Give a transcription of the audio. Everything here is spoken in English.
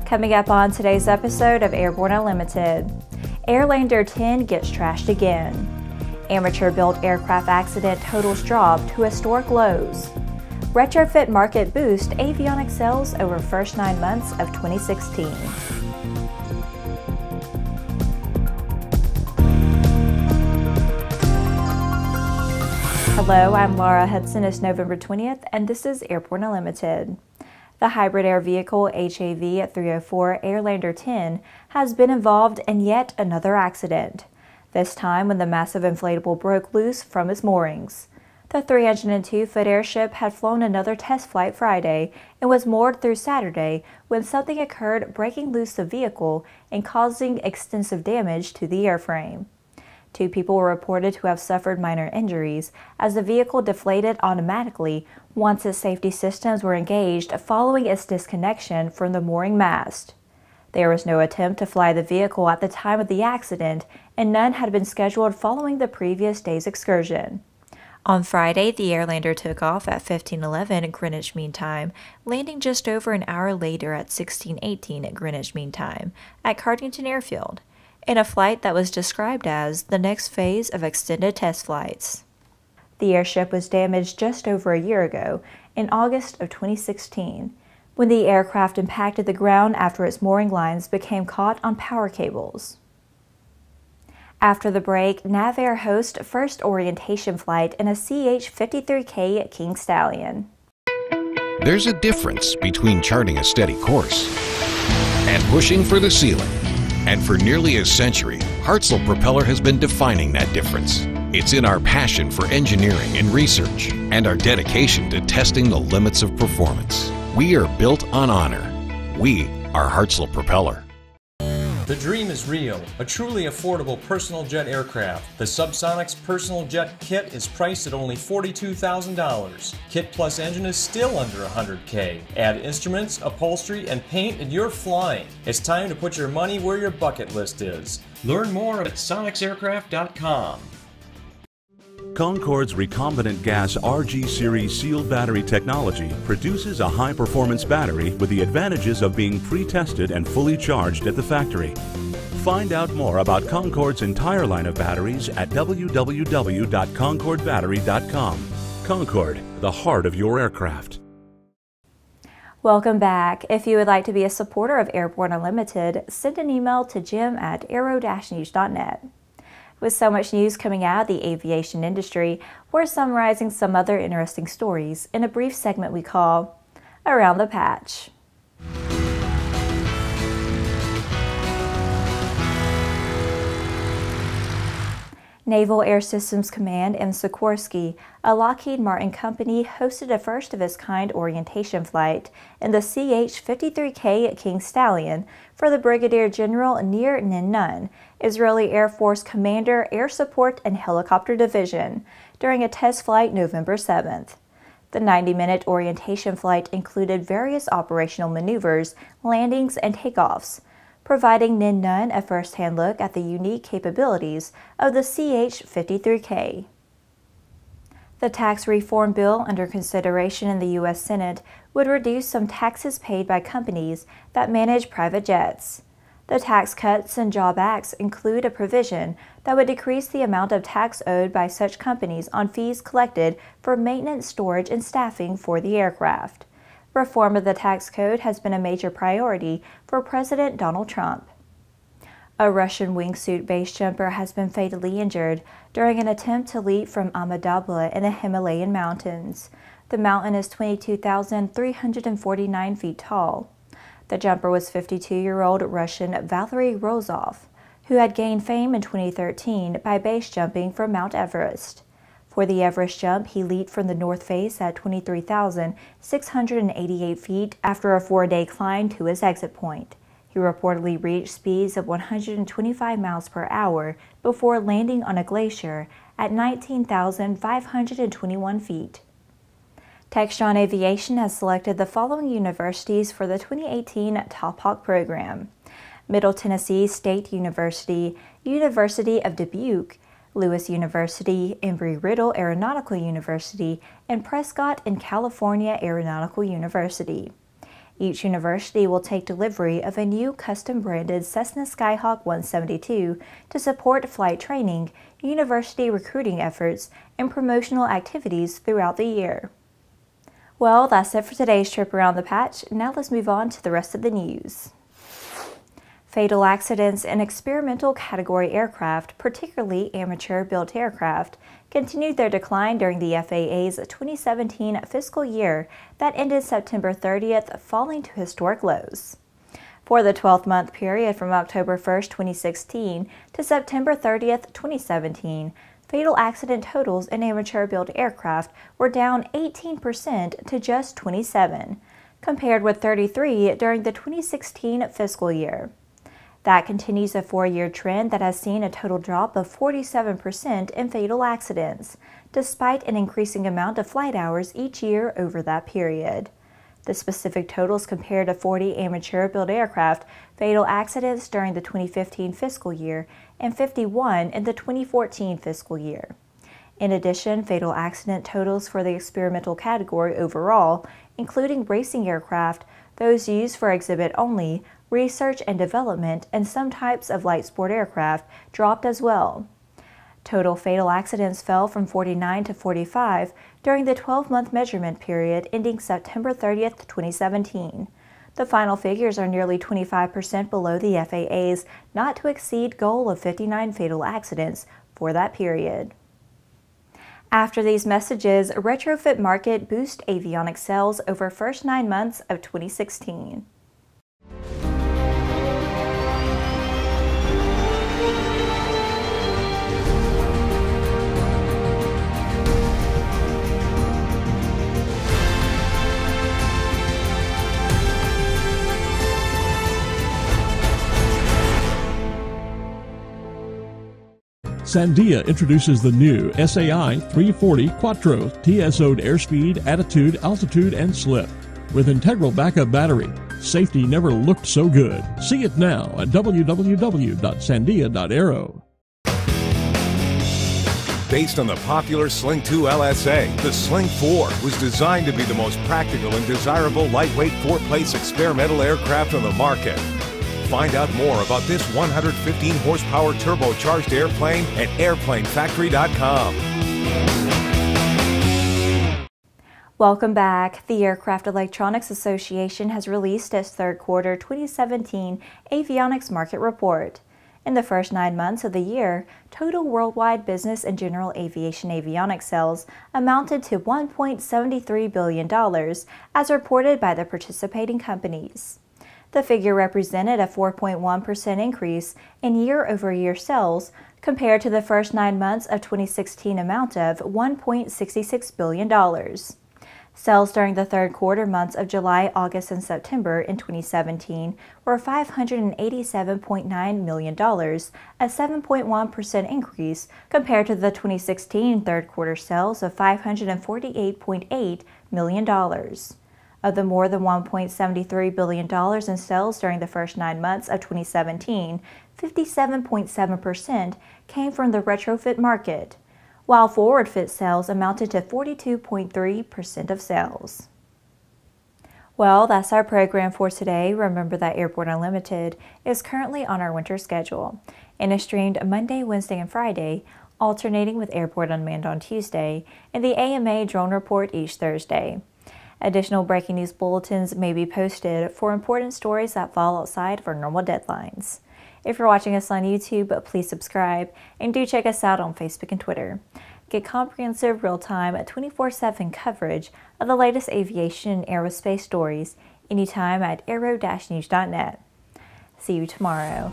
Coming up on today's episode of Airborne Unlimited, Airlander 10 gets trashed again. Amateur-built aircraft accident totals drop to historic lows. Retrofit market boost avionics sales over first 9 months of 2016. Hello, I'm Laura Hudson. It's November 20th, and this is Airborne Unlimited. The Hybrid Air Vehicle HAV 304 Airlander 10 has been involved in yet another accident, this time when the massive inflatable broke loose from its moorings. The 302-foot airship had flown another test flight Friday and was moored through Saturday when something occurred, breaking loose the vehicle and causing extensive damage to the airframe. 2 people were reported to have suffered minor injuries as the vehicle deflated automatically once its safety systems were engaged following its disconnection from the mooring mast. There was no attempt to fly the vehicle at the time of the accident, and none had been scheduled following the previous day's excursion. On Friday, the Airlander took off at 15:11 Greenwich Mean Time, landing just over an hour later at 16:18 Greenwich Mean Time at Cardington Airfield, in a flight that was described as the next phase of extended test flights. The airship was damaged just over a year ago, in August of 2016, when the aircraft impacted the ground after its mooring lines became caught on power cables. After the break, NavAir hosts first orientation flight in a CH-53K King Stallion. There's a difference between charting a steady course and pushing for the ceiling. And for nearly a century, Hartzell Propeller has been defining that difference. It's in our passion for engineering and research and our dedication to testing the limits of performance. We are built on honor. We are Hartzell Propeller. The dream is real, a truly affordable personal jet aircraft. The Subsonics Personal Jet Kit is priced at only $42,000. Kit plus engine is still under $100K. Add instruments, upholstery, and paint and you're flying. It's time to put your money where your bucket list is. Learn more at sonicsaircraft.com. Concorde's recombinant gas RG series sealed battery technology produces a high-performance battery with the advantages of being pre-tested and fully charged at the factory. Find out more about Concorde's entire line of batteries at www.concordebattery.com. Concorde, the heart of your aircraft. Welcome back. If you would like to be a supporter of Airborne Unlimited, send an email to jim@aero-news.net. With so much news coming out of the aviation industry, we're summarizing some other interesting stories in a brief segment we call Around the Patch. Naval Air Systems Command in Sikorsky, a Lockheed Martin company, hosted a first-of-its-kind orientation flight in the CH-53K King Stallion for the Brigadier General Nir Nin-Nun, Israeli Air Force Commander, Air Support and Helicopter Division, during a test flight November 7th. The 90-minute orientation flight included various operational maneuvers, landings, and takeoffs, providing Nin-Nun a first-hand look at the unique capabilities of the CH-53K. The tax reform bill under consideration in the U.S. Senate would reduce some taxes paid by companies that manage private jets. The Tax Cuts and Jobs Acts include a provision that would decrease the amount of tax owed by such companies on fees collected for maintenance, storage, and staffing for the aircraft. Reform of the tax code has been a major priority for President Donald Trump. A Russian wingsuit base jumper has been fatally injured during an attempt to leap from Ahmedabad in the Himalayan mountains. The mountain is 22,349 feet tall. The jumper was 52-year-old Russian Valery Rozov, who had gained fame in 2013 by base jumping from Mount Everest. For the Everest jump, he leaped from the north face at 23,688 feet after a 4-day climb to his exit point. He reportedly reached speeds of 125 miles per hour before landing on a glacier at 19,521 feet. Textron Aviation has selected the following universities for the 2018 Top Hawk program: Middle Tennessee State University, University of Dubuque, Lewis University, Embry-Riddle Aeronautical University, and Prescott and California Aeronautical University. Each university will take delivery of a new custom-branded Cessna Skyhawk 172 to support flight training, university recruiting efforts, and promotional activities throughout the year. Well, that's it for today's trip around the patch. Now let's move on to the rest of the news. Fatal accidents in experimental category aircraft, particularly amateur-built aircraft, continued their decline during the FAA's 2017 fiscal year that ended September 30th, falling to historic lows. For the 12-month period from October 1, 2016 to September 30th, 2017, fatal accident totals in amateur-built aircraft were down 18% to just 27, compared with 33 during the 2016 fiscal year. That continues a 4-year trend that has seen a total drop of 47% in fatal accidents, despite an increasing amount of flight hours each year over that period. The specific totals compare to 40 amateur-built aircraft fatal accidents during the 2015 fiscal year and 51 in the 2014 fiscal year. In addition, fatal accident totals for the experimental category overall, including racing aircraft, those used for exhibit only, research and development, and some types of light sport aircraft dropped as well. Total fatal accidents fell from 49 to 45 during the 12-month measurement period ending September 30th, 2017. The final figures are nearly 25% below the FAA's not-to-exceed goal of 59 fatal accidents for that period. After these messages, retrofit market boost avionics sales over first 9 months of 2016. Sandia introduces the new SAI 340 Quattro TSO'd airspeed, attitude, altitude, and slip. With integral backup battery, safety never looked so good. See it now at www.sandia.aero. Based on the popular Sling 2 LSA, the Sling 4 was designed to be the most practical and desirable lightweight 4-place experimental aircraft on the market. Find out more about this 115 horsepower turbocharged airplane at airplanefactory.com. Welcome back. The Aircraft Electronics Association has released its third quarter 2017 Avionics Market Report. In the first 9 months of the year, total worldwide business and general aviation avionics sales amounted to $1.73 billion, as reported by the participating companies. The figure represented a 4.1% increase in year-over-year sales compared to the first 9 months of 2016 amount of $1.66 billion. Sales during the third quarter months of July, August, and September in 2017 were $587.9 million, a 7.1% increase compared to the 2016 third quarter sales of $548.8 million. Of the more than $1.73 billion in sales during the first 9 months of 2017, 57.7% came from the retrofit market, while forward fit sales amounted to 42.3% of sales. Well, that's our program for today. Remember that Airborne Unlimited is currently on our winter schedule and is streamed Monday, Wednesday, and Friday, alternating with Airborne Unmanned on Tuesday and the AMA Drone Report each Thursday. Additional breaking news bulletins may be posted for important stories that fall outside of our normal deadlines. If you're watching us on YouTube, please subscribe and do check us out on Facebook and Twitter. Get comprehensive, real-time, 24/7 coverage of the latest aviation and aerospace stories anytime at aero-news.net. See you tomorrow.